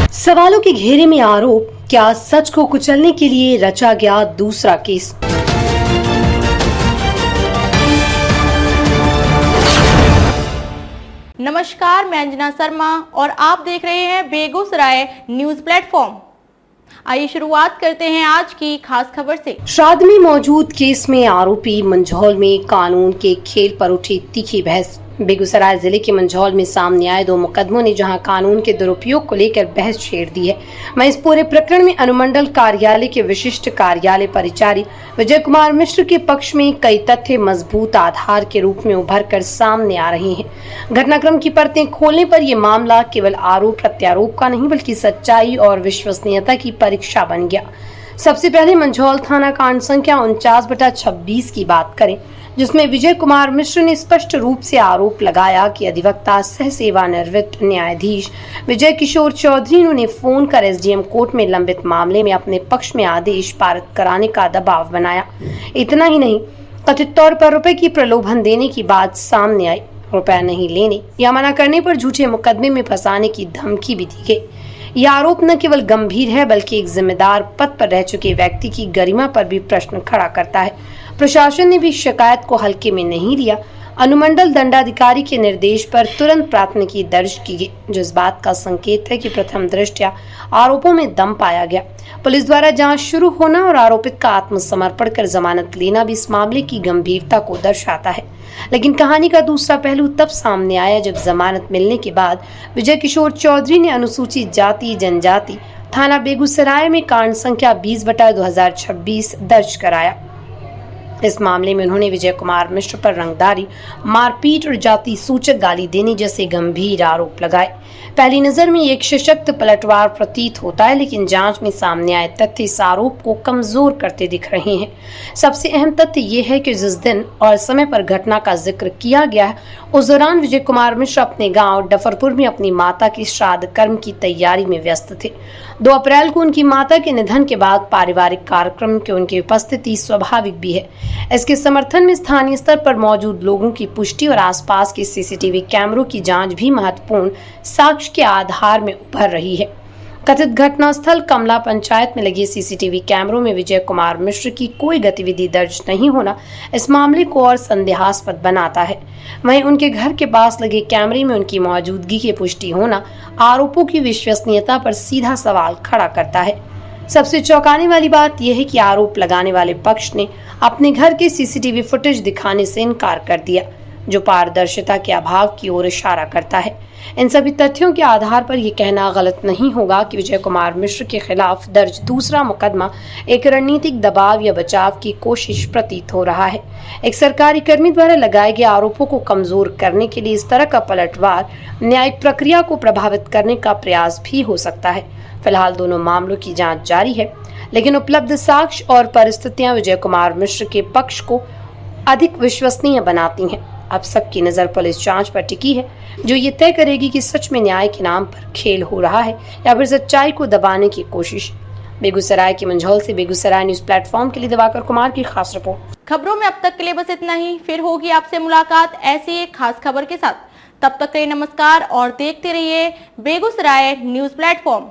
सवालों के घेरे में आरोप, क्या सच को कुचलने के लिए रचा गया दूसरा केस? नमस्कार, मैं अंजना शर्मा और आप देख रहे हैं बेगूसराय न्यूज प्लेटफॉर्म। आइए शुरुआत करते हैं आज की खास खबर से। श्राद्ध में मौजूद केस में आरोपी मंझौल में कानून के खेल पर उठी तीखी बहस। बेगूसराय जिले के मंझौल में सामने आए 2 मुकदमों ने जहां कानून के दुरुपयोग को लेकर बहस छेड़ दी है, वहीं इस पूरे प्रकरण में अनुमंडल कार्यालय के विशिष्ट कार्यालय परिचारी विजय कुमार मिश्र के पक्ष में कई तथ्य मजबूत आधार के रूप में उभर कर सामने आ रहे हैं। घटनाक्रम की परतें खोलने पर यह मामला केवल आरोप प्रत्यारोप का नहीं बल्कि सच्चाई और विश्वसनीयता की परीक्षा बन गया। सबसे पहले मंझौल थाना कांड संख्या 49/26 की बात करें, जिसमें विजय कुमार मिश्र ने स्पष्ट रूप से आरोप लगाया कि अधिवक्ता सह सेवानिवृत्त न्यायाधीश विजय किशोर चौधरी ने फोन कर एसडीएम कोर्ट में लंबित मामले में अपने पक्ष में आदेश पारित कराने का दबाव बनाया। इतना ही नहीं, कथित तौर पर रुपए की प्रलोभन देने की बात सामने आई। रुपया नहीं लेने या मना करने पर झूठे मुकदमे में फंसाने की धमकी भी दी गई। यह आरोप न केवल गंभीर है बल्कि एक जिम्मेदार पद पर रह चुके व्यक्ति की गरिमा पर भी प्रश्न खड़ा करता है। प्रशासन ने भी शिकायत को हल्के में नहीं लिया। अनुमंडल दंडाधिकारी के निर्देश पर तुरंत प्राथमिकी दर्ज की गई, जो इस बात का संकेत है कि प्रथम दृष्टया आरोपों में दम पाया गया। पुलिस द्वारा जांच शुरू होना और आरोपित का आत्मसमर्पण कर जमानत लेना भी इस मामले की गंभीरता को दर्शाता है। लेकिन कहानी का दूसरा पहलू तब सामने आया जब जमानत मिलने के बाद विजय किशोर चौधरी ने अनुसूचित जाति जनजाति थाना बेगूसराय में कांड संख्या 20/2026 दर्ज कराया। इस मामले में उन्होंने विजय कुमार मिश्र पर रंगदारी, मारपीट और जाति सूचक गाली देने जैसे गंभीर आरोप लगाए। पहली नजर में एक सशक्त पलटवार प्रतीत होता है, लेकिन जांच में सामने आए तथ्य इस आरोप को कमजोर करते दिख रहे हैं। सबसे अहम तथ्य ये है कि जिस दिन और समय पर घटना का जिक्र किया गया है, उस दौरान विजय कुमार मिश्र अपने गांव डफरपुर में अपनी माता के श्राद्ध कर्म की तैयारी में व्यस्त थे। 2 अप्रैल को उनकी माता के निधन के बाद पारिवारिक कार्यक्रम की उनकी उपस्थिति स्वाभाविक भी है। इसके समर्थन में स्थानीय स्तर पर मौजूद लोगों की पुष्टि और आसपास के सीसीटीवी कैमरों की जांच भी महत्वपूर्ण साक्ष्य के आधार में उभर रही है। कथित घटनास्थल कमला पंचायत में लगे सीसीटीवी कैमरों में विजय कुमार मिश्र की कोई गतिविधि दर्ज नहीं होना इस मामले को और संदेहास्पद बनाता है। वहीं उनके घर के पास लगे कैमरे में उनकी मौजूदगी की पुष्टि होना आरोपों की विश्वसनीयता पर सीधा सवाल खड़ा करता है। सबसे चौंकाने वाली बात यह है कि आरोप लगाने वाले पक्ष ने अपने घर के सीसीटीवी फुटेज दिखाने से इनकार कर दिया, जो पारदर्शिता के अभाव की ओर इशारा करता है। इन सभी तथ्यों के आधार पर यह कहना गलत नहीं होगा कि विजय कुमार मिश्र के खिलाफ दर्ज दूसरा मुकदमा एक रणनीतिक दबाव या बचाव की कोशिश प्रतीत हो रहा है। एक सरकारी कर्मी द्वारा लगाए गए आरोपों को कमजोर करने के लिए इस तरह का पलटवार न्यायिक प्रक्रिया को प्रभावित करने का प्रयास भी हो सकता है। फिलहाल दोनों मामलों की जांच जारी है, लेकिन उपलब्ध साक्ष्य और परिस्थितियां विजय कुमार मिश्र के पक्ष को अधिक विश्वसनीय बनाती हैं। अब सबकी नजर पुलिस जांच पर टिकी है, जो ये तय करेगी कि सच में न्याय के नाम पर खेल हो रहा है या फिर सच्चाई को दबाने की कोशिश। बेगूसराय के मंझौल से बेगूसराय न्यूज प्लेटफॉर्म के लिए दिवाकर कुमार की खास रिपोर्ट। खबरों में अब तक के लिए बस इतना ही। फिर होगी आपसे मुलाकात ऐसी एक खास खबर के साथ। तब तक के लिए नमस्कार और देखते रहिए बेगूसराय न्यूज प्लेटफॉर्म।